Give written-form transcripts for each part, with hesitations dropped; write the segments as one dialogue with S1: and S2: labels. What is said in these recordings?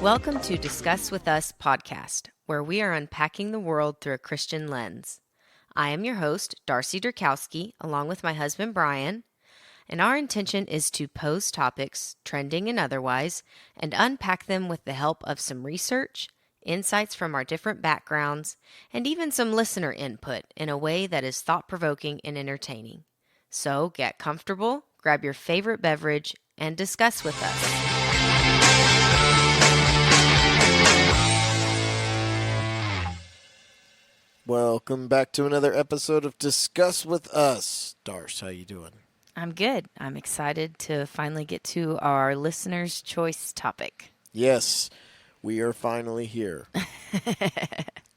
S1: Welcome to Discuss With Us podcast, where we are unpacking the world through a Christian lens. I am your host, Darcy Durkowski, along with my husband, Brian, and our intention is to pose topics, trending and otherwise, and unpack them with the help of some research, insights from our different backgrounds, and even some listener input in a way that is thought-provoking and entertaining. So get comfortable, grab your favorite beverage, and discuss with us.
S2: Welcome back to another episode of Discuss With Us. Darce, how you doing?
S1: I'm good. I'm excited to finally get to our listener's choice topic.
S2: Yes, we are finally here.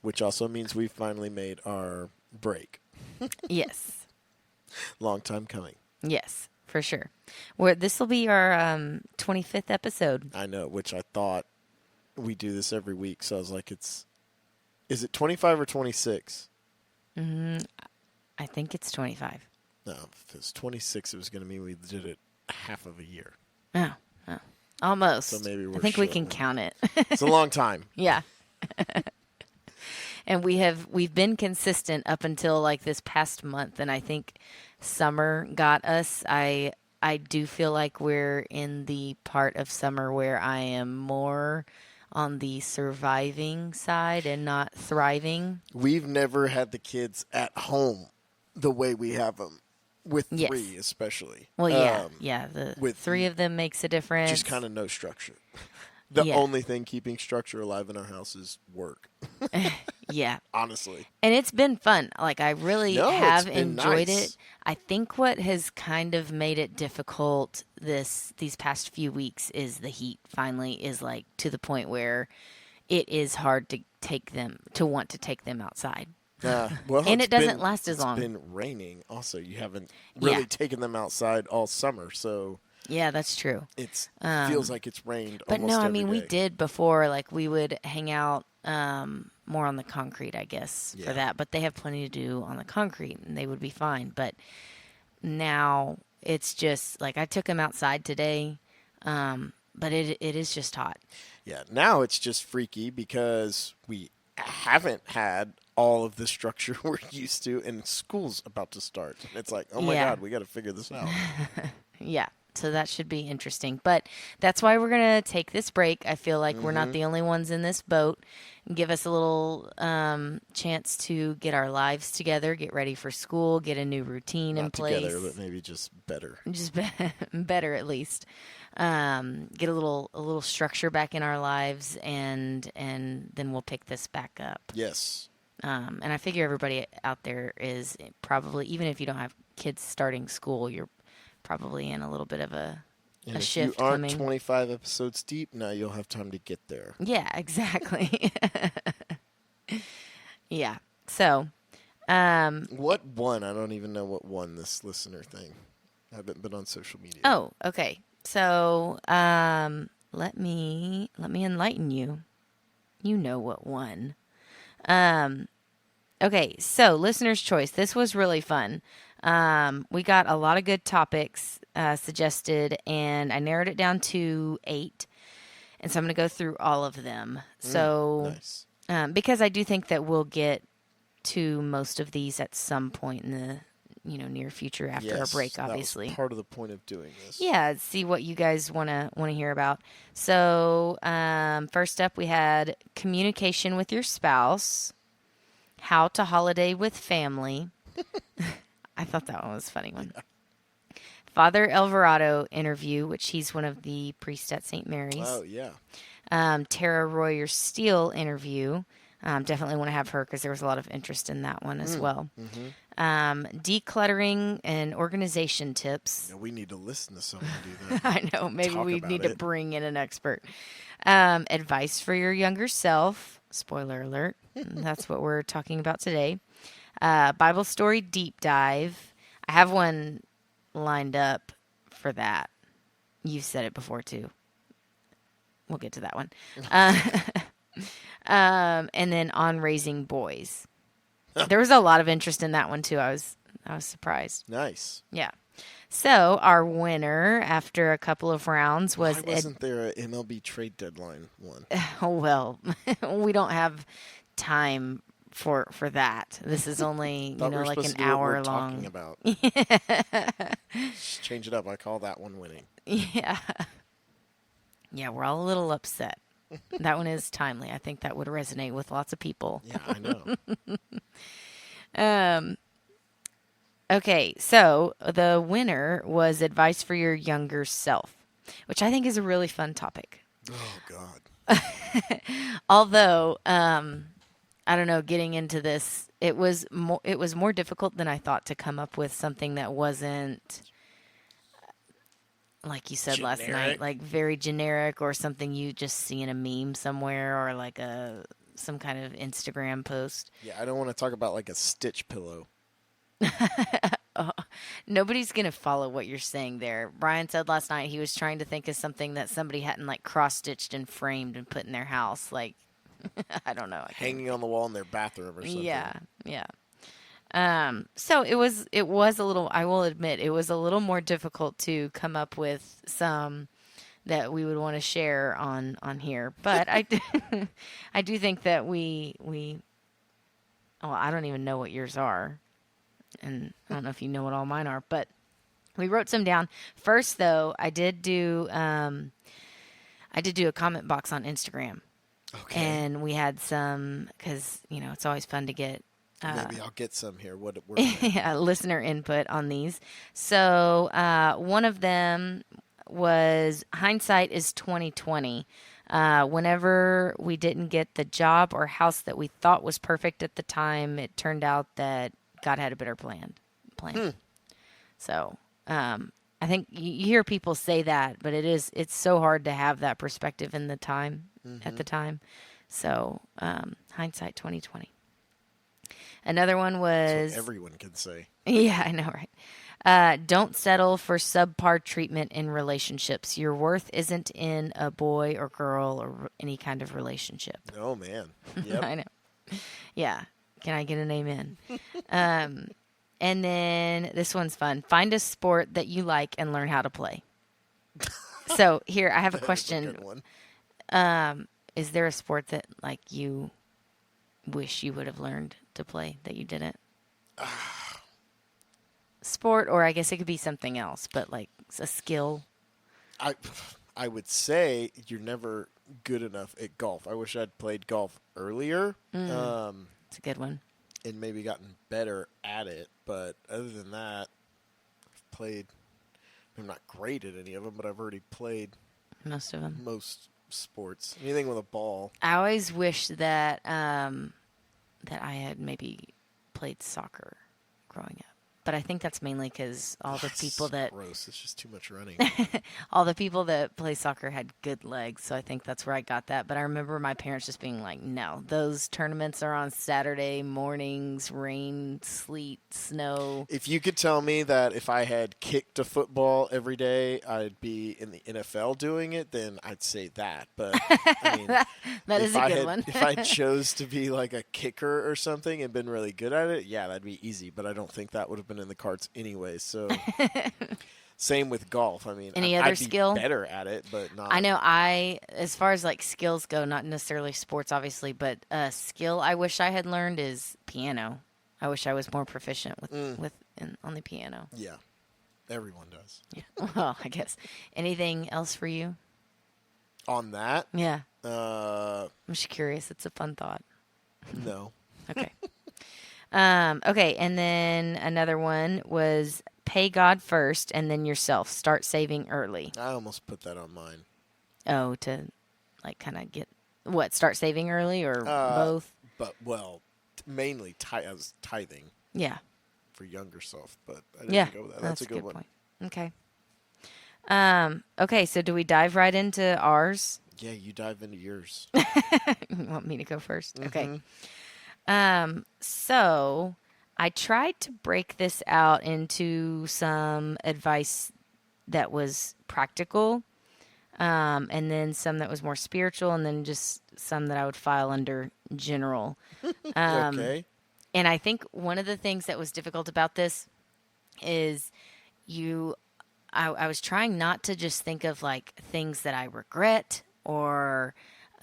S2: Which also means we finally made our break.
S1: Yes.
S2: Long time coming.
S1: Yes, for sure. This will be our 25th episode.
S2: I know, which I thought we do this every week, so I was like, is it 25 or 26?
S1: I think it's 25.
S2: No, if it's 26, it was going to mean we did it half of a year.
S1: Oh. Almost.
S2: So maybe
S1: I think we can count it.
S2: It's a long time.
S1: Yeah. And we've been consistent up until like this past month, and I think summer got us. I do feel like we're in the part of summer where I am more on the surviving side and not thriving.
S2: We've never had the kids at home the way we have them, with
S1: Yes.
S2: three especially.
S1: Well, yeah. The
S2: with
S1: three of them makes a difference.
S2: Just kind of no structure. The only thing keeping structure alive in our house is work.
S1: Yeah.
S2: Honestly.
S1: And it's been fun. Like, I really have
S2: it's been
S1: enjoyed
S2: nice.
S1: it. I think what has kind of made it difficult these past few weeks is the heat finally is like to the point where it is hard to want to take them outside.
S2: Well,
S1: And it doesn't last as long.
S2: It's been raining also. You haven't really taken them outside all summer, so
S1: Yeah, that's true.
S2: it feels like it's rained
S1: But
S2: almost
S1: no, I
S2: every
S1: mean, we
S2: day.
S1: did before. Like, we would hang out more on the concrete, I guess, for
S2: Yeah.
S1: that. But they have plenty to do on the concrete, and they would be fine. But now it's just like I took them outside today, but it is just hot.
S2: Yeah, now it's just freaky because we haven't had all of the structure we're used to, and school's about to start. It's like, oh my
S1: Yeah.
S2: God, we got to figure this out.
S1: Yeah. So that should be interesting. But that's why we're going to take this break. I feel like we're not the only ones in this boat. Give us a little chance to get our lives together, get ready for school, get a new routine in
S2: Not
S1: place.
S2: together, but maybe just better.
S1: Just better at least. Get a little structure back in our lives, and then we'll pick this back up.
S2: Yes.
S1: And I figure everybody out there is probably, even if you don't have kids starting school, you're probably in a little bit of a
S2: And if
S1: shift
S2: you aren't
S1: coming.
S2: 25 episodes deep, now you'll have time to get there.
S1: Yeah, exactly. Yeah. So,
S2: What won? I don't even know what won this listener thing. I haven't been on social media.
S1: oh, okay. So, let me enlighten you. You know what won. Okay, so listener's choice. This was really fun. We got a lot of good topics suggested, and I narrowed it down to 8. And so I'm going to go through all of them. So,
S2: Nice.
S1: because I do think that we'll get to most of these at some point in the near future after our
S2: Yes,
S1: break,
S2: that was
S1: obviously.
S2: part of the point of doing this.
S1: Yeah, see what you guys want to hear about. So, first up, we had communication with your spouse, how to holiday with family. I thought that one was a funny one. Father Alvarado interview, which he's one of the priests at St. Mary's.
S2: Oh, yeah.
S1: Tara Royer Steele interview. Definitely want to have her because there was a lot of interest in that one as well. Decluttering and organization tips.
S2: Yeah, we need to listen to someone do that.
S1: I know. Maybe
S2: Talk
S1: we
S2: about
S1: need to
S2: it.
S1: bring in an expert. Advice for your younger self. Spoiler alert. That's what we're talking about today. Bible story deep dive. I have one lined up for that. You've said it before too. We'll get to that one. And then on raising boys. There was a lot of interest in that one too. I was surprised.
S2: Nice.
S1: Yeah. So our winner after a couple of rounds was
S2: Why wasn't there a MLB trade deadline one?
S1: oh well, we don't have time for that. This is only,
S2: Thought we were
S1: like
S2: supposed
S1: an
S2: to do what we're
S1: hour
S2: talking
S1: long.
S2: about. Just change it up. I call that one winning.
S1: Yeah. Yeah, we're all a little upset. That one is timely. I think that would resonate with lots of people.
S2: Yeah, I know.
S1: Okay, so the winner was advice for your younger self, which I think is a really fun topic.
S2: Oh God.
S1: Although, I don't know, getting into this, it was more difficult than I thought to come up with something that wasn't, like you said last night,
S2: Generic?
S1: like very generic or something you just see in a meme somewhere or like some kind of Instagram post.
S2: Yeah, I don't want to talk about like a Stitch pillow.
S1: Nobody's gonna follow what you're saying there. Brian said last night he was trying to think of something that somebody hadn't like cross stitched and framed and put in their house. Like I don't know. I can't
S2: Hanging on the wall in their bathroom or something.
S1: Yeah, yeah. So it was a little. I will admit it was a little more difficult to come up with some that we would want to share on here. But I do think that we. Well, I don't even know what yours are, and I don't know if you know what all mine are, but we wrote some down. First, though, I did do a comment box on Instagram,
S2: Okay.
S1: and we had some because it's always fun to get
S2: Maybe I'll get some here. What we're
S1: yeah, listener input on these. So one of them was hindsight is 2020. Whenever we didn't get the job or house that we thought was perfect at the time, it turned out that God had a better plan. So I think you hear people say that, but it's so hard to have that perspective in the time at the time. So hindsight 2020. Another one
S2: That's
S1: was
S2: what everyone can say.
S1: yeah, I know, right? Don't settle for subpar treatment in relationships. Your worth isn't in a boy or girl or any kind of relationship.
S2: Oh man. Yep.
S1: I know. Yeah. Can I get an amen? And then this one's fun. Find a sport that you like and learn how to play. So here, I have a
S2: That is
S1: question.
S2: good one.
S1: Is there a sport that like you wish you would have learned to play that you didn't? Sport, or I guess it could be something else, but like a skill.
S2: I would say you're never good enough at golf. I wish I'd played golf earlier.
S1: It's a good one.
S2: And maybe gotten better at it. But other than that, I've played. I'm not great at any of them, but I've already played
S1: Most of them.
S2: most sports. Anything with a ball.
S1: I always wish that that I had maybe played soccer growing up. But I think that's mainly because all the
S2: It's
S1: people that
S2: gross. It's just too much running.
S1: play soccer had good legs, so I think that's where I got that. But I remember my parents just being like, "No, those tournaments are on Saturday mornings, rain, sleet, snow."
S2: If you could tell me that if I had kicked a football every day, I'd be in the NFL doing it, then I'd say that. But I mean,
S1: That is a good one.
S2: If I chose to be like a kicker or something and been really good at it, yeah, that'd be easy. But I don't think that would have been in the cards anyway. So same with golf. I mean,
S1: Any other
S2: I'd be
S1: skill?
S2: better at it, but not.
S1: I know as far as like skills go, not necessarily sports, obviously, but a skill I wish I had learned is piano. I wish I was more proficient on the piano.
S2: Yeah, everyone does.
S1: Yeah. Well, I guess. Anything else for you?
S2: On that,
S1: Yeah.
S2: uh,
S1: I'm just curious. It's a fun thought.
S2: no.
S1: Okay. Okay, and then another one was pay God first and then yourself. Start saving early.
S2: I almost put that on mine.
S1: Oh, to like kind of get what? Start saving early or both?
S2: But well, mainly I was tithing
S1: Yeah.
S2: for younger self, but I didn't
S1: Yeah.
S2: go with that. That's a good one.
S1: point. Okay. Okay, so do we dive right into ours?
S2: Yeah, you dive into yours.
S1: You want me to go first? Okay. So I tried to break this out into some advice that was practical, and then some that was more spiritual, and then just some that I would file under general.
S2: Okay.
S1: And I think one of the things that was difficult about this is I was trying not to just think of like things that I regret or,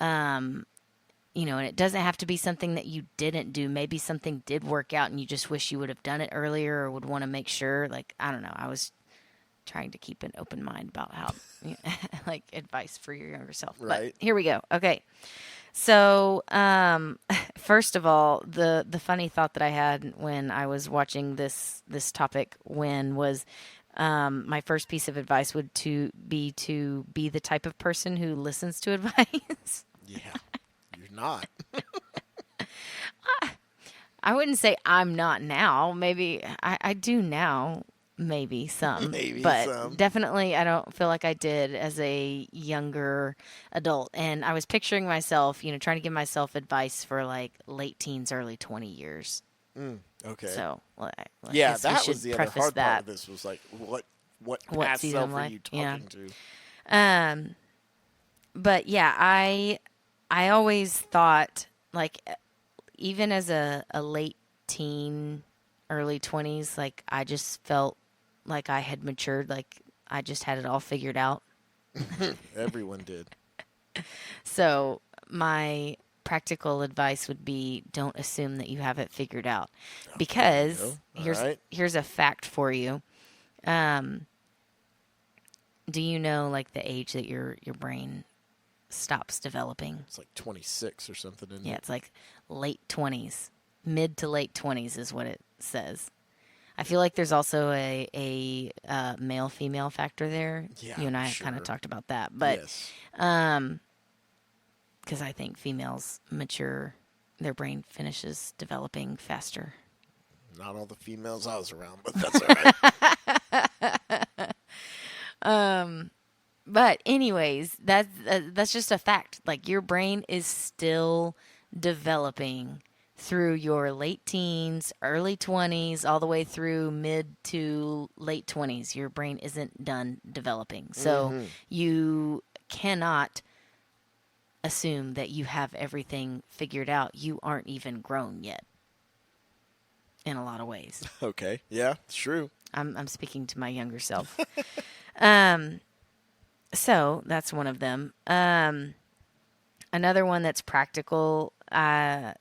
S1: and it doesn't have to be something that you didn't do. Maybe something did work out and you just wish you would have done it earlier or would want to make sure. Like, I don't know. I was trying to keep an open mind about how, like, advice for your younger self.
S2: Right.
S1: But here we go. Okay. So, first of all, the funny thought that I had when I was watching this topic was my first piece of advice would to be the type of person who listens to advice.
S2: Yeah, you're not.
S1: I wouldn't say I'm not now. Maybe I do now. Maybe some.
S2: Maybe
S1: but
S2: some.
S1: definitely I don't feel like I did as a younger adult. And I was picturing myself, trying to give myself advice for like late teens, early 20 years.
S2: Okay.
S1: So, I
S2: yeah,
S1: guess we
S2: that
S1: should
S2: was the other
S1: preface
S2: hard
S1: that.
S2: part of this was like, what
S1: What
S2: past
S1: season
S2: self
S1: of
S2: are
S1: life?
S2: you
S1: Yeah.
S2: talking to?
S1: But yeah, I always thought, like, even as a late teen, early 20s, like, I just felt like I had matured, like I just had it all figured out.
S2: Everyone did.
S1: So my practical advice would be don't assume that you have it figured out, because here's a fact for you. Do you know, like, the age that your brain stops developing?
S2: It's like 26 or something, isn't
S1: Yeah,
S2: it?
S1: it's like late 20s. Mid to late 20s is what it says. I feel like there's also a male-female factor there.
S2: Yeah,
S1: You and I
S2: sure.
S1: kind of talked about that. But
S2: Yes.
S1: because I think females mature, their brain finishes developing faster.
S2: Not all the females I was around, but that's all right.
S1: But anyways, that's just a fact. Like, your brain is still developing through your late teens, early 20s, all the way through mid to late 20s. Your brain isn't done developing. So you cannot assume that you have everything figured out. You aren't even grown yet in a lot of ways.
S2: Okay. Yeah, it's true.
S1: I'm speaking to my younger self. So that's one of them. Another one that's practical,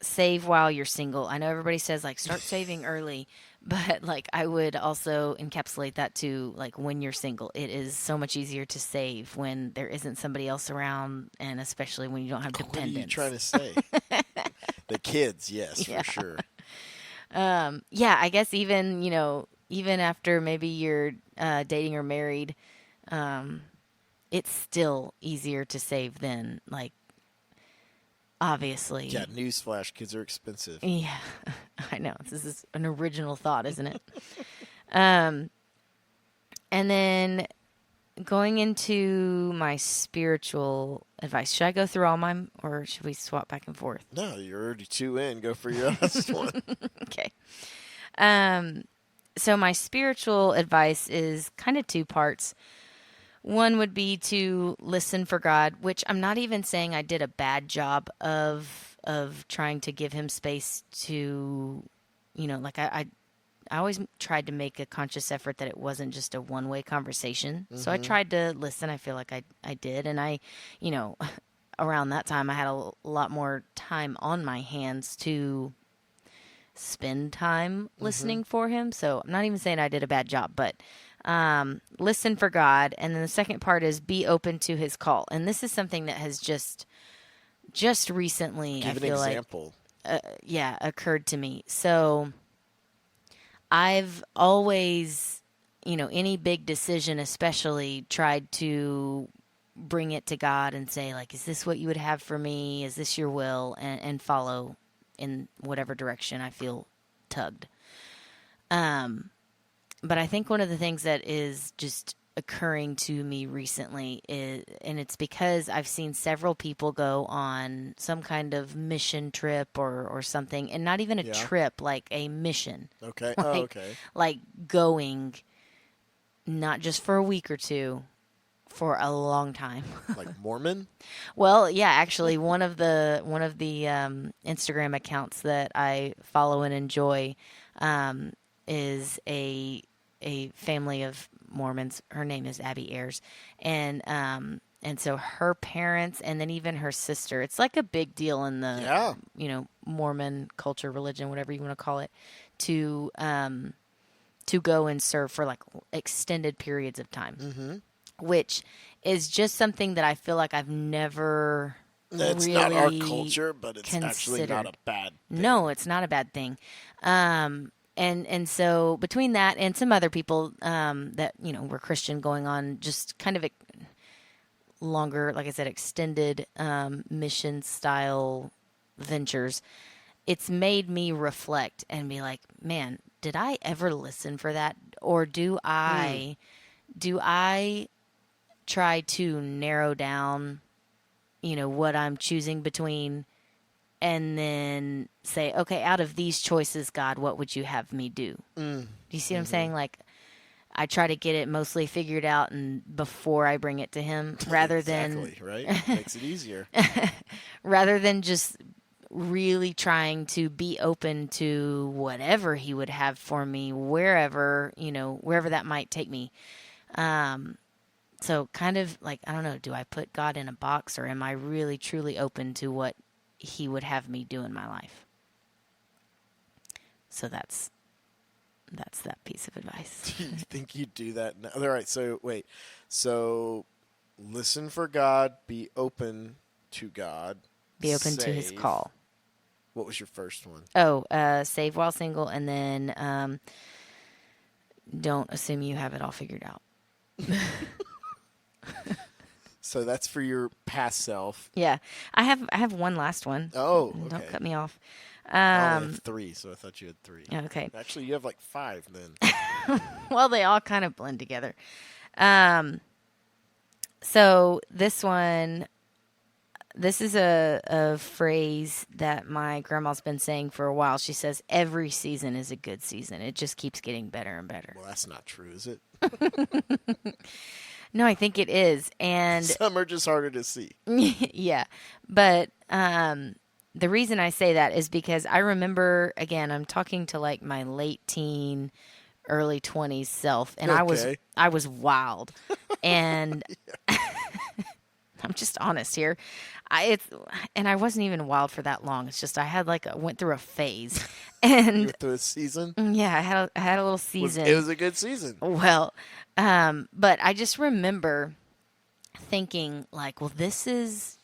S1: save while you're single. I know everybody says, like, start saving early, but, like, I would also encapsulate that to, like, when you're single. It is so much easier to save when there isn't somebody else around, and especially when you don't have dependents.
S2: What are you trying to say? The kids, yes,
S1: Yeah.
S2: for sure.
S1: Yeah, I guess even after maybe you're dating or married, it's still easier to save than, like, obviously.
S2: Yeah, newsflash, kids are expensive.
S1: Yeah, I know. This is an original thought, isn't it? And then going into my spiritual advice, should I go through all mine, or should we swap back and forth?
S2: No, you're already 2 in. Go for your last one.
S1: Okay. So my spiritual advice is kind of 2 parts. One would be to listen for God, which I'm not even saying I did a bad job of trying to give him space to, like, I always tried to make a conscious effort that it wasn't just a one-way conversation. So I tried to listen. I feel like I did. And I, around that time, I had a lot more time on my hands to spend time listening for him. So I'm not even saying I did a bad job, but listen for God. And then the second part is be open to his call. And this is something that has just recently,
S2: Give
S1: I
S2: an
S1: feel
S2: example.
S1: occurred to me. So I've always, any big decision especially, tried to bring it to God and say, like, is this what you would have for me? Is this your will? And follow in whatever direction I feel tugged. But I think one of the things that is just occurring to me recently is, and it's because I've seen several people go on some kind of mission trip or something, and not even a trip, like a mission.
S2: Okay.
S1: Like,
S2: Okay.
S1: Like going not just for a week or two, for a long time.
S2: Like Mormon?
S1: Well, yeah, actually, one of the Instagram accounts that I follow and enjoy is a family of Mormons. Her name is Abby Ayers, and so her parents, and then even her sister. It's like a big deal in the Mormon culture, religion, whatever you want to call it, to go and serve for like extended periods of time, which is just something that I feel like I've never.
S2: It's
S1: really
S2: not our culture, but it's
S1: considered.
S2: actually not a bad thing.
S1: No, it's not a bad thing. And so between that and some other people that were Christian, going on just kind of longer, like I said, extended mission style ventures, it's made me reflect and be like, man, did I ever listen for that, or do I try to narrow down what I'm choosing between, and then say, okay, out of these choices, God, what would you have me do? Do you see what I'm saying? Like, I try to get it mostly figured out and before I bring it to him, rather
S2: exactly, right? Makes it easier.
S1: rather than just really trying to be open to whatever he would have for me, wherever that might take me. So kind of like, I don't know, do I put God in a box, or am I really truly open to what he would have me do in my life? So that's that piece of advice.
S2: Do you think you do that now? All right, so wait. So listen for God, be open to God.
S1: Be open to his call.
S2: What was your first one?
S1: Oh, save while single, and then don't assume you have it all figured out.
S2: So that's for your past self.
S1: Yeah. I have one last one.
S2: Oh, okay.
S1: Don't cut me off.
S2: I only have 3, so I thought you had 3.
S1: Okay.
S2: Actually, you have like 5 then.
S1: Well, they all kind of blend together. So this is a phrase that my grandma's been saying for a while. She says, every season is a good season. It just keeps getting better and better.
S2: Well, that's not true, is it?
S1: No, I think it is. And
S2: some are just harder to see.
S1: Yeah. But the reason I say that is because I remember, again, I'm talking to like my late teen, early 20s self, and
S2: Okay.
S1: I was wild. And I'm just honest here. I wasn't even wild for that long. It's just I had went through a phase.
S2: You
S1: And
S2: went through a season?
S1: yeah, I had a little season.
S2: It was a good season.
S1: Well, but I just remember thinking like, well, this is,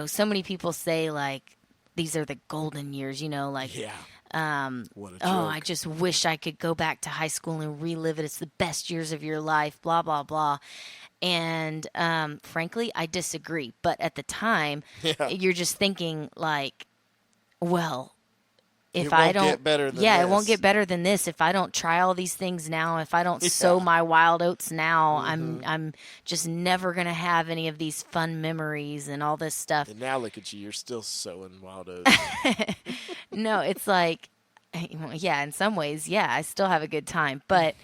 S1: so many people say like, these are the golden years, like,
S2: Yeah. What a joke.
S1: oh, I just wish I could go back to high school and relive it. It's the best years of your life, blah, blah, blah. And frankly, I disagree. But at the time, you're just thinking like, well, if I don't
S2: get better than
S1: it
S2: this.
S1: won't get better than this if I don't try all these things now, if I don't sow my wild oats now. I'm just never gonna have any of these fun memories and all this stuff.
S2: And now look at you, you're still sowing wild oats.
S1: No, it's like, yeah, in some ways, yeah, I still have a good time, but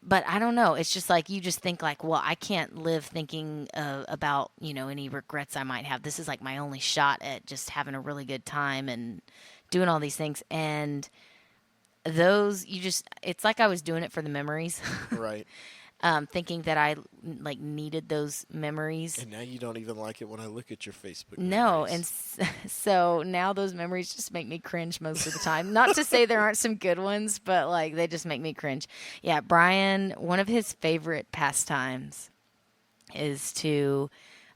S1: but I don't know. It's just like, you just think like, well, I can't live thinking about, any regrets I might have. This is like my only shot at just having a really good time and doing all these things. And those, it's like I was doing it for the memories.
S2: Right.
S1: Thinking that I like needed those memories.
S2: And now you don't even like it when I look at your Facebook
S1: No,
S2: memories.
S1: and so now those memories just make me cringe most of the time. Not to say there aren't some good ones, but like they just make me cringe. Yeah, Brian, one of his favorite pastimes is to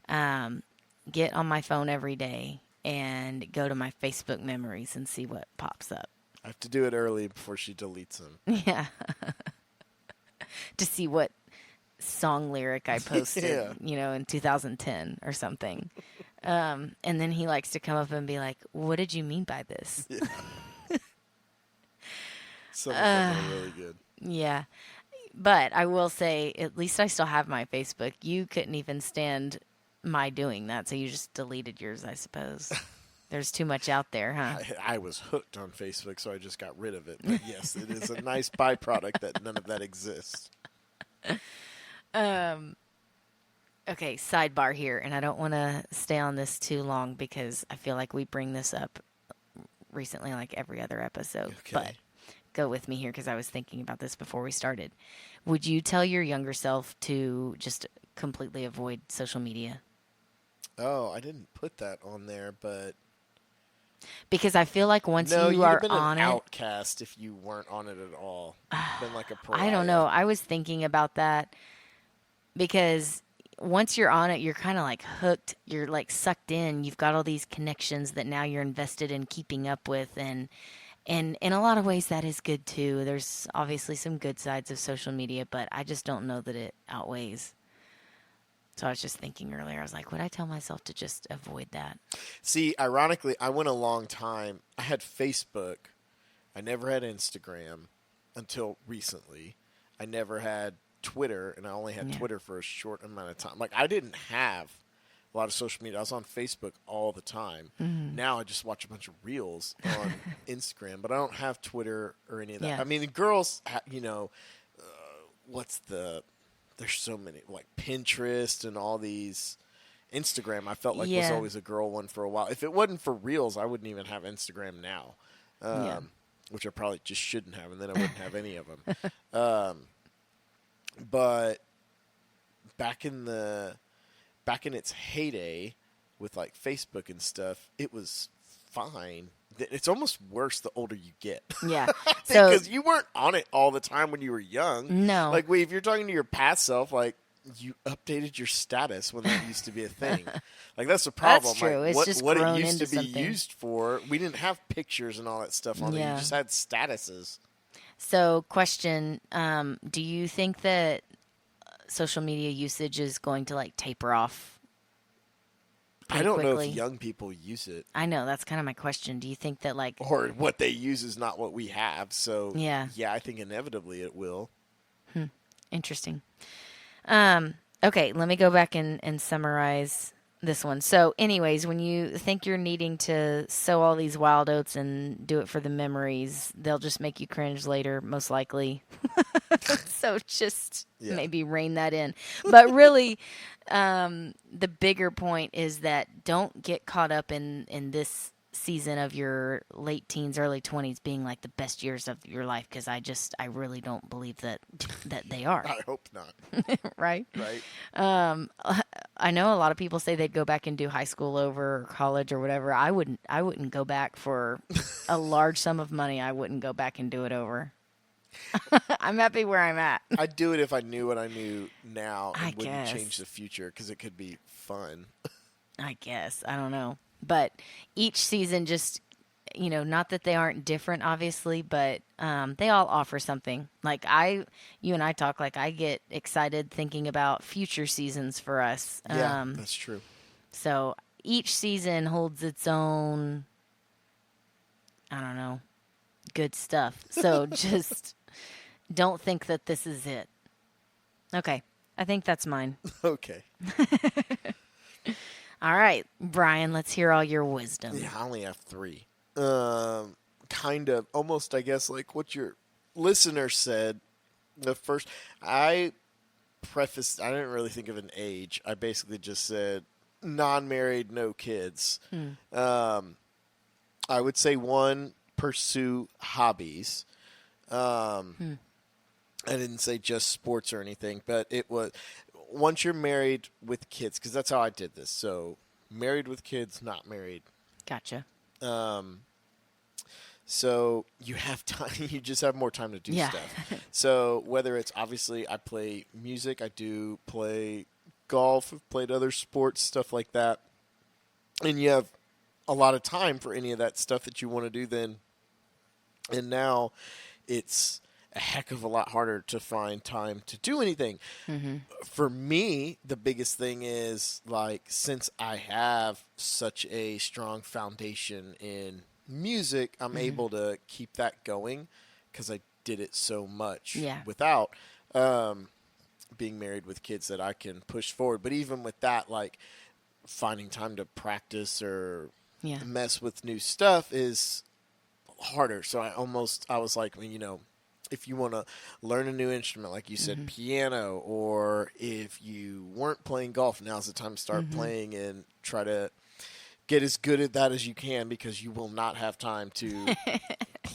S1: get on my phone every day and go to my Facebook memories and see what pops up.
S2: I have to do it early before she deletes them.
S1: Yeah. To see what song lyric I posted, in 2010 or something. And then he likes to come up and be like, what did you mean by this?
S2: Yeah. Some of them are really good.
S1: Yeah. But I will say, at least I still have my Facebook. You couldn't even stand my doing that, so you just deleted yours, I suppose. There's too much out there, huh?
S2: I was hooked on Facebook, so I just got rid of it. But yes, it is a nice byproduct that none of that exists.
S1: Okay, sidebar here, and I don't want to stay on this too long because I feel like we bring this up recently, like every other episode.
S2: Okay.
S1: But go with me here because I was thinking about this before we started. Would you tell your younger self to just completely avoid social media?
S2: Oh, I didn't put that on there, but
S1: Because I feel like once
S2: no,
S1: you
S2: you'd have
S1: are
S2: been
S1: on
S2: an
S1: it,
S2: outcast if you weren't on it at all. Been like a
S1: I don't
S2: pariah.
S1: know. I was thinking about that because once you're on it, you're kind of like hooked. You're like sucked in. You've got all these connections that now you're invested in keeping up with, and in a lot of ways that is good too. There's obviously some good sides of social media, but I just don't know that it outweighs. So I was just thinking earlier, I was like, would I tell myself to just avoid that?
S2: See, ironically, I went a long time. I had Facebook. I never had Instagram until recently. I never had Twitter, and I only had
S1: Yeah.
S2: Twitter for a short amount of time. Like, I didn't have a lot of social media. I was on Facebook all the time.
S1: Mm-hmm.
S2: Now I just watch a bunch of reels on Instagram, but I don't have Twitter or any of that.
S1: Yeah.
S2: I mean, the girls, what's there's so many, like Pinterest and all these. Instagram, I felt like was
S1: Yeah.
S2: always a girl one for a while. If it wasn't for reels, I wouldn't even have Instagram now.
S1: Yeah.
S2: Which I probably just shouldn't have, and then I wouldn't have any of them. But back in its heyday with like Facebook and stuff, it was fine. It's almost worse the older you get.
S1: Yeah. So
S2: Because you weren't on it all the time when you were young.
S1: no.
S2: Like, if you're talking to your past self, like, you updated your status when that used to be a thing. Like, that's the problem.
S1: That's true.
S2: Like,
S1: It's just
S2: what
S1: grown
S2: it used
S1: into
S2: to be
S1: something.
S2: used for, we didn't have pictures and all that stuff on it.
S1: Yeah.
S2: You just had statuses.
S1: So, question: do you think that social media usage is going to like taper off?
S2: I
S1: pretty
S2: don't know
S1: quickly?
S2: if young people use it,
S1: I know that's kind of my question. Do you think that like
S2: or what they use is not what we have. So,
S1: Yeah.
S2: I think inevitably it will.
S1: interesting? Okay, let me go back and summarize this one. So, anyways, when you think you're needing to sow all these wild oats and do it for the memories, they'll just make you cringe later, most likely. So just
S2: Yeah.
S1: maybe rein that in. But really, the bigger point is that don't get caught up in this season of your late teens, early 20s being like the best years of your life, because I really don't believe that they are.
S2: I hope not.
S1: Right?
S2: Right?
S1: I know a lot of people say they'd go back and do high school over or college or whatever. I wouldn't go back for a large sum of money. I wouldn't go back and do it over. I'm happy where I'm at.
S2: I'd do it if I knew what I knew now and
S1: I
S2: wouldn't
S1: guess.
S2: change the future, because it could be fun.
S1: I guess. I don't know. But each season just, not that they aren't different, obviously, but they all offer something. Like you and I talk, like I get excited thinking about future seasons for us.
S2: Yeah, that's true.
S1: So each season holds its own, I don't know, good stuff. So just don't think that this is it. Okay. I think that's mine.
S2: Okay.
S1: All right, Brian, let's hear all your wisdom.
S2: Yeah, I only have 3. Kind of, almost, I guess, like what your listener said. The first, I didn't really think of an age. I basically just said non-married, no kids. I would say 1, pursue hobbies. I didn't say just sports or anything, but it was once you're married with kids, because that's how I did this. So married with kids, not married.
S1: Gotcha.
S2: So you have time. You just have more time to do
S1: Yeah.
S2: stuff. So whether it's, obviously, I play music, I do play golf, I've played other sports, stuff like that, and you have a lot of time for any of that stuff that you want to do then. And now it's a heck of a lot harder to find time to do anything. For me, the biggest thing is, like, since I have such a strong foundation in music, I'm able to keep that going because I did it so much
S1: Yeah.
S2: without being married with kids, that I can push forward. But even with that, like, finding time to practice or
S1: Yeah.
S2: mess with new stuff is harder. So I was like, if you want to learn a new instrument, like you said, piano, or if you weren't playing golf, now's the time to start playing and try to get as good at that as you can, because you will not have time to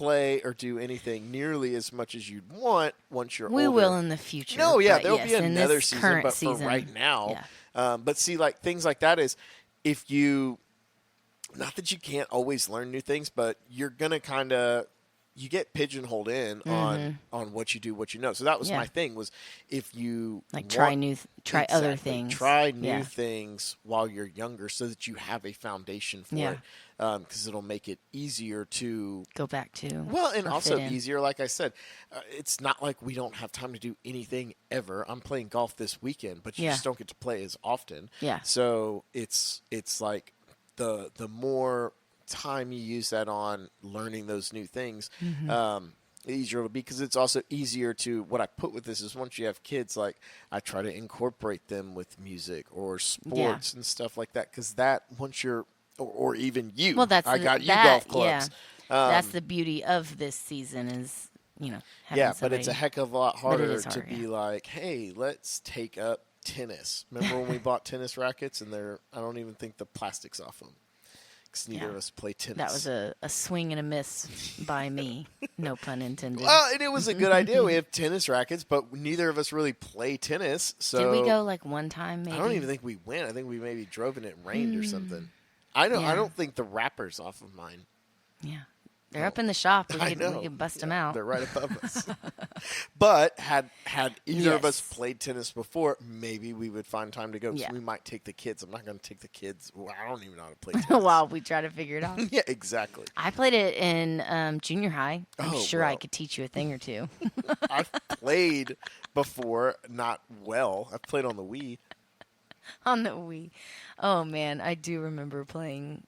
S2: play or do anything nearly as much as you'd want once you're
S1: We
S2: older.
S1: will in the future.
S2: No, yeah,
S1: but
S2: there'll
S1: yes,
S2: be
S1: in
S2: another
S1: this
S2: season,
S1: current
S2: but
S1: season,
S2: for right now.
S1: yeah.
S2: But see, like things like that is, if you, not that you can't always learn new things, but you're gonna kind of, you get pigeonholed in on what you do, what you know. So that was
S1: Yeah.
S2: my thing was, if you
S1: Like
S2: want,
S1: try other
S2: Exactly.
S1: things.
S2: Try new
S1: Yeah.
S2: things while you're younger, so that you have a foundation for
S1: Yeah.
S2: it, because it'll make it easier to
S1: Go back to.
S2: well, and
S1: or
S2: also
S1: fit in.
S2: easier. Like I said, it's not like we don't have time to do anything ever. I'm playing golf this weekend, but you
S1: Yeah.
S2: just don't get to play as often.
S1: Yeah.
S2: So it's like the more time you use that on learning those new things, the easier it'll be, because it's also easier to, what I put with this is, once you have kids, like I try to incorporate them with music or sports and stuff like that, because that once you're or even you,
S1: Well, that's
S2: I
S1: the-
S2: got you
S1: that,
S2: golf clubs.
S1: That's the beauty of this season is, having
S2: Yeah, but it's a
S1: somebody-
S2: heck of a lot
S1: it
S2: harder
S1: is
S2: to
S1: hard,
S2: be
S1: yeah.
S2: like, hey, let's take up tennis. Remember when we bought tennis rackets and I don't even think the plastic's off them, because neither
S1: Yeah.
S2: of us play tennis.
S1: That was a swing and a miss by me. No pun intended.
S2: Well, and it was a good idea. We have tennis rackets, but neither of us really play tennis. So
S1: Did we go like one time maybe?
S2: I don't even think we went. I think we maybe drove and it rained or something. I
S1: Yeah.
S2: don't think the wrapper's off of mine.
S1: Yeah. They're up in the shop. We
S2: I
S1: could,
S2: know.
S1: we could bust
S2: Yeah,
S1: them out.
S2: They're right above us. But had either of us
S1: Yes.
S2: played tennis before, maybe we would find time to go. 'Cause
S1: Yeah.
S2: we might take the kids. I'm not going to take the kids. Well, I don't even know how to play tennis.
S1: While we try to figure it out.
S2: Yeah, exactly.
S1: I played it in junior high. I'm
S2: Oh,
S1: sure I
S2: well.
S1: could teach you a thing or two.
S2: I've played before, not well. I've played on the Wii.
S1: On the Wii. Oh man, I do remember playing.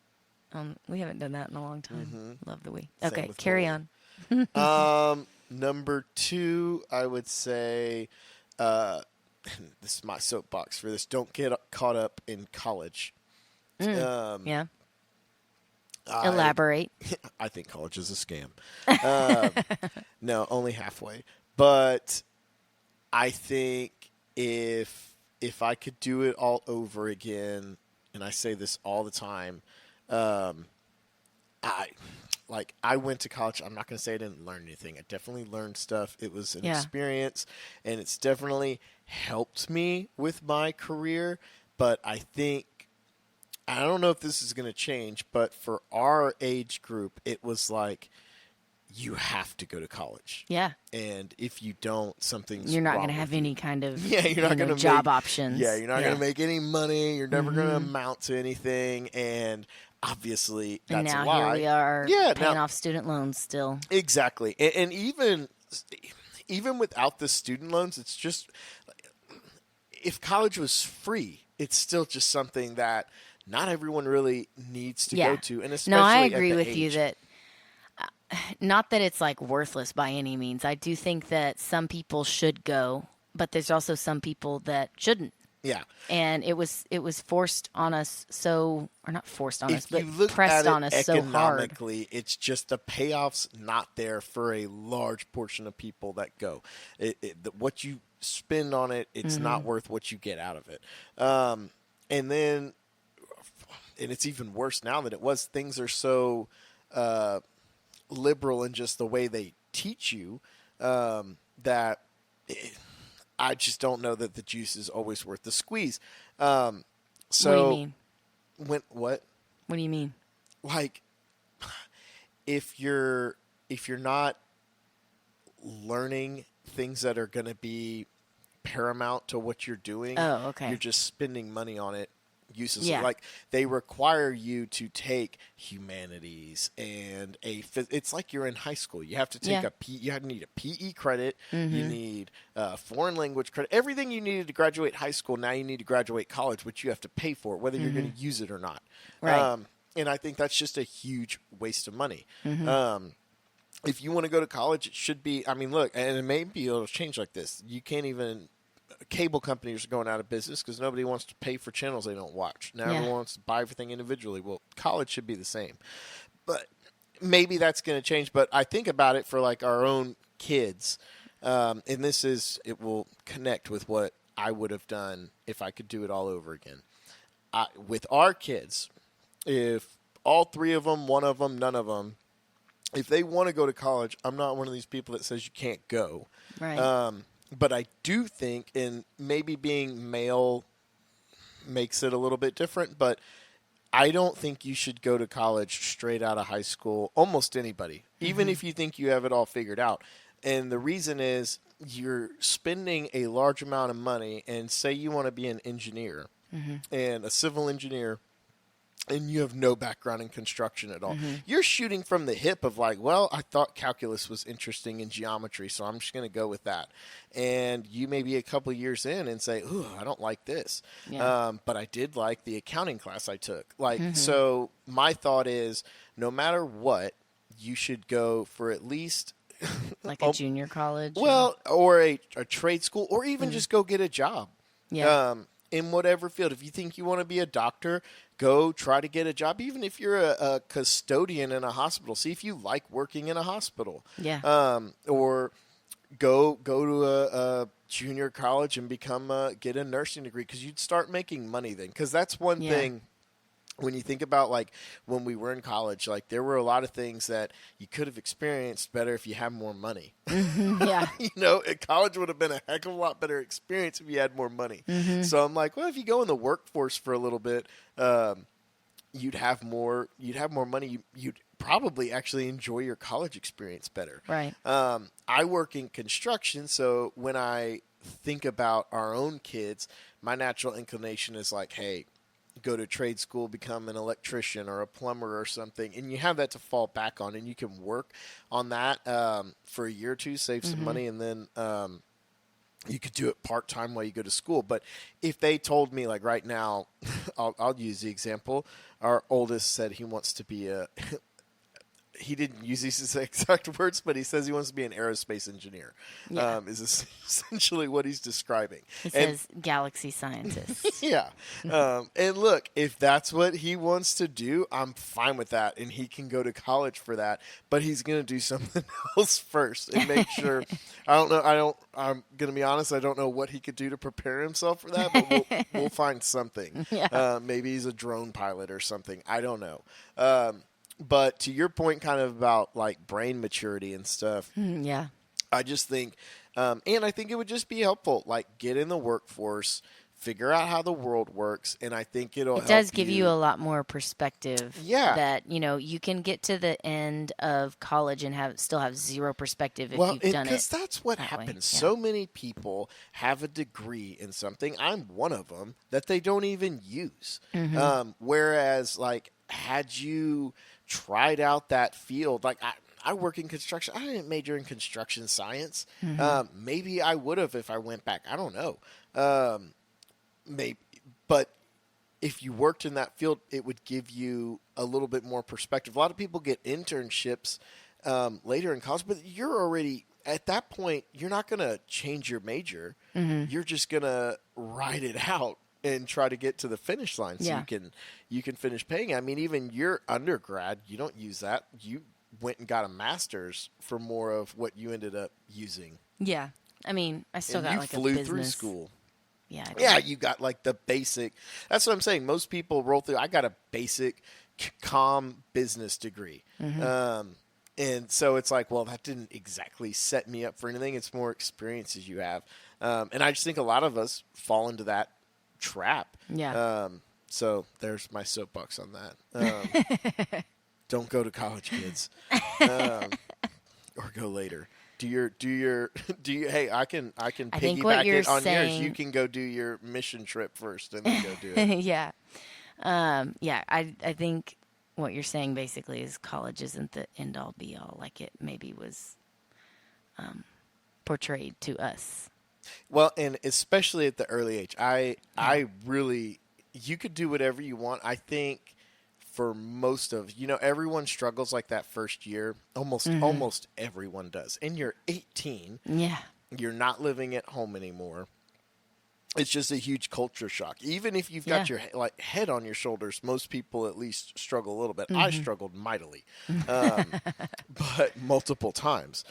S1: We haven't done that in a long time. Love the Wii.
S2: Mm-hmm. Same
S1: Okay,
S2: with
S1: carry
S2: Wii.
S1: on.
S2: Number 2, I would say, this is my soapbox for this. Don't get caught up in college.
S1: Yeah.
S2: I-
S1: Elaborate.
S2: I think college is a scam. No, only halfway. But I think if I could do it all over again, and I say this all the time, I went to college. I'm not going to say I didn't learn anything. I definitely learned stuff. It was an
S1: Yeah.
S2: experience, and it's definitely helped me with my career. But I think, I don't know if this is going to change, but for our age group, it was like, you have to go to college.
S1: Yeah.
S2: And if you don't, something's
S1: You're not
S2: wrong
S1: going to have
S2: with you.
S1: any kind of
S2: Yeah, you're not going to
S1: job options.
S2: Yeah, you're not going to make any money. You're never going to
S1: Mm-hmm.
S2: amount to anything. And obviously, that's
S1: And now
S2: why.
S1: here we are
S2: Yeah,
S1: paying
S2: now-
S1: off student loans still.
S2: Exactly. And even without the student loans, it's just, if college was free, it's still just something that not everyone really needs to
S1: Yeah.
S2: go to. And especially
S1: No, I
S2: at
S1: agree
S2: the
S1: with you
S2: age.
S1: that not that it's like worthless by any means. I do think that some people should go, but there's also some people that shouldn't.
S2: Yeah.
S1: And it was forced on us or not forced on us,
S2: If
S1: but
S2: you look
S1: pressed
S2: at it
S1: on us so hard.
S2: economically, it's just the payoff's not there for a large portion of people that go. What you spend on it, it's
S1: Mm-hmm.
S2: not worth what you get out of it. And it's even worse now than it was. Things are so liberal in just the way they teach you that I just don't know that the juice is always worth the squeeze. So
S1: what do you mean?
S2: what?
S1: What do you mean?
S2: Like, if you're not learning things that are going to be paramount to what you're doing,
S1: Oh, okay.
S2: you're just spending money on it uselessly.
S1: Yeah.
S2: Like, they require you to take humanities and it's like you're in high school. You have to take
S1: Yeah.
S2: you need a PE credit.
S1: Mm-hmm.
S2: You need foreign language credit. Everything you needed to graduate high school, now you need to graduate college, which you have to pay for, whether you're going to use it or not.
S1: Mm-hmm. Right.
S2: And I think that's just a huge waste of money.
S1: Mm-hmm.
S2: If you want to go to college, it should be. I mean, look, and maybe it'll change like this. You can't even. Cable companies are going out of business because nobody wants to pay for channels they don't watch. Now
S1: Yeah.
S2: everyone wants to buy everything individually. Well, college should be the same, but maybe that's going to change. But I think about it for like our own kids, and it will connect with what I would have done if I could do it all over again. With our kids, if all 3 of them, one of them, none of them if they want to go to college, I'm not one of these people that says you can't go.
S1: Right.
S2: But I do think, and maybe being male makes it a little bit different, but I don't think you should go to college straight out of high school, almost anybody, even if you think you have it all figured out. And the reason is you're spending a large amount of money, and say you want to be an engineer and a civil engineer, and you have no background in construction at all. You're shooting from the hip of like, well, I thought calculus was interesting in geometry, so I'm just going to go with that. And you may be a couple years in and say, ooh, I don't like this.
S1: Yeah.
S2: But I did like the accounting class I took. So my thought is no matter what, you should go for at least
S1: Like a junior college.
S2: well, or a trade school, or even just go get a job.
S1: Yeah.
S2: In whatever field. If you think you want to be a doctor, go try to get a job. Even if you're a custodian in a hospital, see if you like working in a hospital.
S1: Yeah.
S2: Or go to a junior college and get a nursing degree, because you'd start making money then. Because that's one thing. When you think about like when we were in college, like there were a lot of things that you could have experienced better if you had more money.
S1: Yeah.
S2: College would have been a heck of a lot better experience if you had more money. So I'm like, well, if you go in the workforce for a little bit, you'd have more money. You'd probably actually enjoy your college experience better.
S1: Right.
S2: I work in construction, so when I think about our own kids, my natural inclination is like, hey, go to trade school, become an electrician or a plumber or something, and you have that to fall back on, and you can work on that for a year or two, save some money, and then you could do it part-time while you go to school. But if they told me, like right now, I'll use the example, our oldest said he wants to be he didn't use these exact words, but he says he wants to be an aerospace engineer.
S1: Yeah.
S2: Is essentially what he's describing.
S1: He says galaxy scientist.
S2: Yeah. And look, if that's what he wants to do, I'm fine with that. And he can go to college for that. But he's going to do something else first and make sure. I'm going to be honest, I don't know what he could do to prepare himself for that, but we'll find something.
S1: Yeah.
S2: Maybe he's a drone pilot or something. I don't know. But to your point kind of about like brain maturity and stuff,
S1: Yeah.
S2: I just think, and I think it would just be helpful, like get in the workforce, figure out how the world works, and I think it
S1: does give you a lot more perspective.
S2: Yeah.
S1: That, you can get to the end of college and still have zero perspective if you've done it.
S2: Because that's what
S1: that way.
S2: happens.
S1: Yeah.
S2: So many people have a degree in something. I'm one of them that they don't even use. Whereas, like, had you tried out that field, like I work in construction. I didn't major in construction science. Maybe I would have if I went back. I don't know. Maybe, but if you worked in that field, it would give you a little bit more perspective. A lot of people get internships later in college, but you're already at that point. You're not going to change your major. You're just going to ride it out and try to get to the finish line so you can finish paying. I mean, even your undergrad, you don't use that. You went and got a master's for more of what you ended up using.
S1: Yeah. I mean, I still
S2: And
S1: got
S2: you
S1: like a
S2: flew
S1: business.
S2: through school.
S1: Yeah.
S2: Yeah, you got like the basic. That's what I'm saying. Most people roll through. I got a basic comm business degree. And so it's like, well, that didn't exactly set me up for anything. It's more experiences you have. And I just think a lot of us fall into that trap.
S1: Yeah.
S2: So there's my soapbox on that. Don't go to college, kids. Or go later. Do you hey, I can
S1: think what
S2: piggyback
S1: you're
S2: it on yours.
S1: saying-
S2: You can go do your mission trip first and then go do it.
S1: Yeah. I think what you're saying basically is college isn't the end all be all like it maybe was portrayed to us.
S2: Well, and especially at the early age, I really, you could do whatever you want. I think for most of, everyone struggles like that first year. Almost everyone does. And you're 18.
S1: Yeah.
S2: You're not living at home anymore. It's just a huge culture shock. Even if you've got your head on your shoulders, most people at least struggle a little bit. I struggled mightily, but multiple times.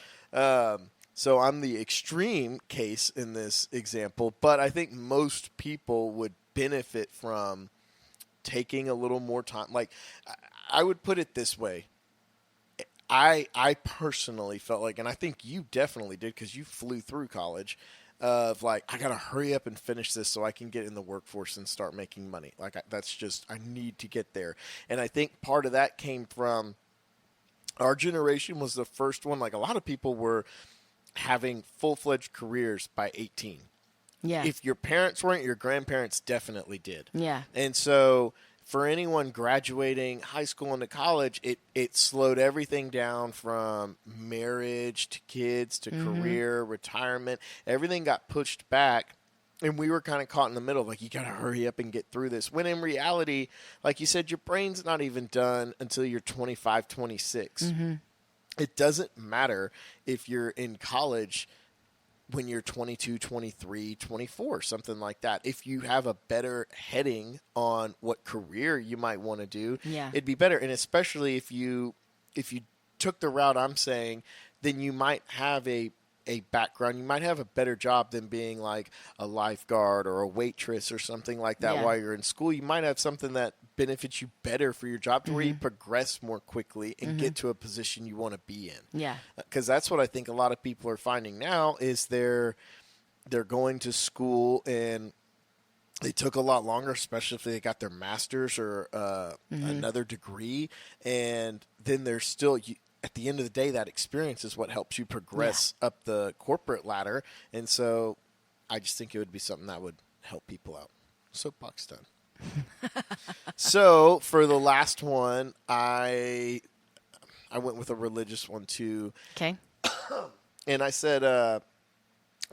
S2: So I'm the extreme case in this example, but I think most people would benefit from taking a little more time. Like, I would put it this way. I personally felt like, and I think you definitely did because you flew through college, of like, I got to hurry up and finish this so I can get in the workforce and start making money. Like, that's just, I need to get there. And I think part of that came from our generation was the first one. Like, a lot of people were having full-fledged careers by 18.
S1: Yeah.
S2: If your parents weren't, your grandparents definitely did.
S1: Yeah.
S2: And so for anyone graduating high school into college, it slowed everything down from marriage to kids to career, retirement. Everything got pushed back. And we were kind of caught in the middle, like, you got to hurry up and get through this. When in reality, like you said, your brain's not even done until you're 25, 26. It doesn't matter if you're in college when you're 22, 23, 24, something like that. If you have a better heading on what career you might want to do,
S1: Yeah.
S2: it'd be better. And especially if you took the route I'm saying, then you might have a background. You might have a better job than being like a lifeguard or a waitress or something like that
S1: Yeah.
S2: while you're in school. You might have something that benefits you better for your job to where you progress more quickly and get to a position you want to be in.
S1: Yeah.
S2: Because that's what I think a lot of people are finding now is they're going to school and they took a lot longer, especially if they got their master's or another degree. And then they're still, at the end of the day, that experience is what helps you progress up the corporate ladder. And so I just think it would be something that would help people out. Soapbox done. So for the last one, I went with a religious one too.
S1: Okay.
S2: And I said,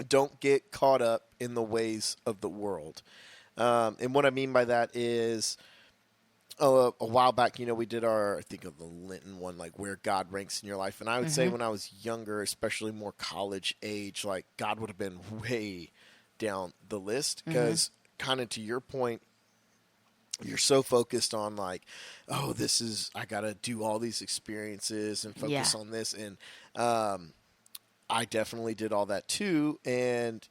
S2: don't get caught up in the ways of the world. And what I mean by that is a while back, we did I think of the Linton one, like where God ranks in your life. And I would say when I was younger, especially more college age, like God would have been way down the list because kind of to your point, you're so focused on like, oh, I got to do all these experiences and focus on this. And I definitely did all that too. And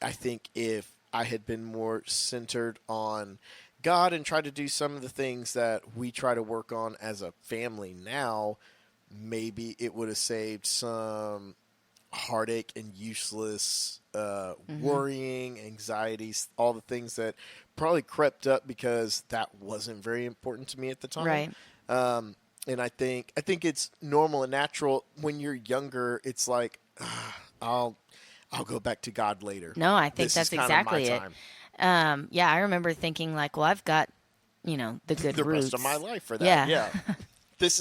S2: I think if I had been more centered on God and tried to do some of the things that we try to work on as a family now, maybe it would have saved some heartache and useless worrying, anxieties, all the things that probably crept up because that wasn't very important to me at the time.
S1: Right.
S2: And I think it's normal and natural when you're younger. It's like I'll go back to God later.
S1: No, I think
S2: This
S1: that's
S2: is kinda my
S1: exactly it.
S2: time.
S1: Yeah, I remember thinking like, well, I've got, the good
S2: The
S1: roots.
S2: rest of my life for that.
S1: Yeah.
S2: Yeah. This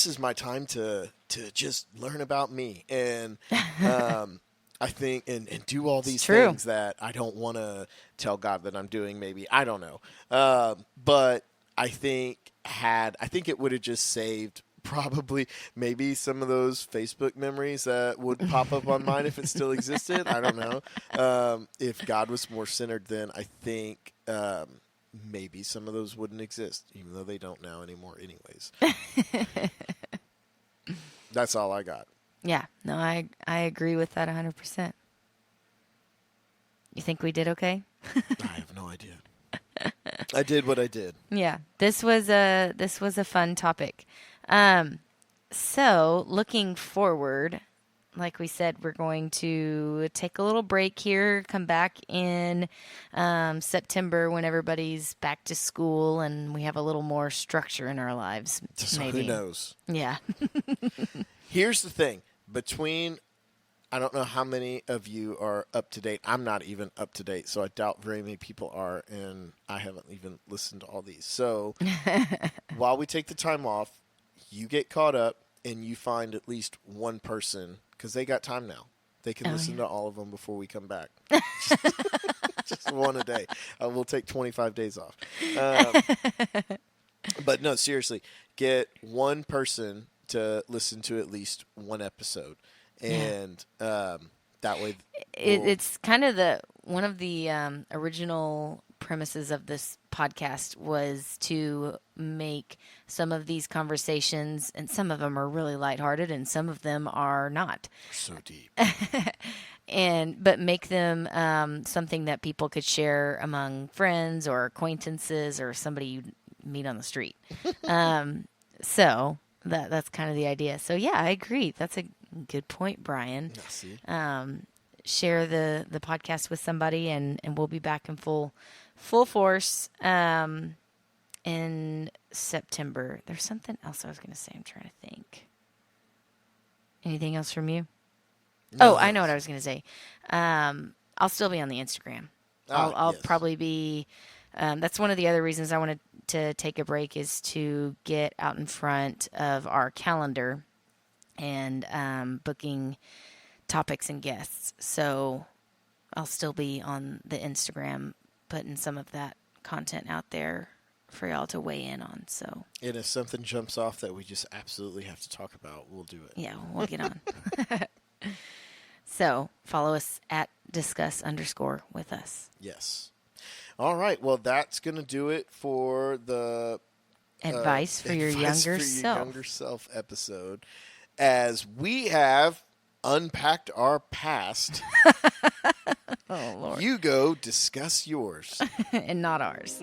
S2: is my time to just learn about me and I think and do all these
S1: true.
S2: things that I don't want to tell God that I'm doing. Maybe I don't know, but I think it would have just saved probably maybe some of those Facebook memories that would pop up on mine if it still existed. I don't know. If God was more centered, then I think maybe some of those wouldn't exist, even though they don't now anymore anyways. That's all I got.
S1: Yeah. No, I agree with that 100%. You think we did okay?
S2: I have no idea. I did what I did.
S1: Yeah. This was a fun topic. So looking forward, like we said, we're going to take a little break here, come back in September when everybody's back to school and we have a little more structure in our lives.
S2: So
S1: maybe.
S2: who knows?
S1: Yeah.
S2: Here's the thing. I don't know how many of you are up to date. I'm not even up to date, so I doubt very many people are, and I haven't even listened to all these. So while we take the time off, you get caught up and you find at least one person, because they got time now. They can listen to all of them before we come back. Just one a day. We'll take 25 days off. But no, seriously, get one person to listen to at least one episode. And that way
S1: It's kind of one of the original premises of this podcast was to make some of these conversations, and some of them are really lighthearted and some of them are not.
S2: so deep.
S1: But make them something that people could share among friends or acquaintances or somebody you meet on the street. So that's kind of the idea. So yeah, I agree. That's a good point, Brian.
S2: I see.
S1: Share the podcast with somebody, and we'll be back in full force in September. There's something else I was going to say. I'm trying to think. Anything else from you?
S2: No,
S1: I know what I was going to say. I'll still be on the Instagram. I'll
S2: yes.
S1: probably be. That's one of the other reasons I wanted to take a break, is to get out in front of our calendar and booking topics and guests. So I'll still be on the Instagram, putting some of that content out there for y'all to weigh in on. So,
S2: and if something jumps off that we just absolutely have to talk about, we'll do it.
S1: yeah, we'll get on. So follow us at discuss_with us.
S2: Yes. All right. Well, that's going to do it for the
S1: Advice for your younger self.
S2: Younger self episode, as we have unpacked our past.
S1: Oh, Lord.
S2: You go discuss yours.
S1: And not ours.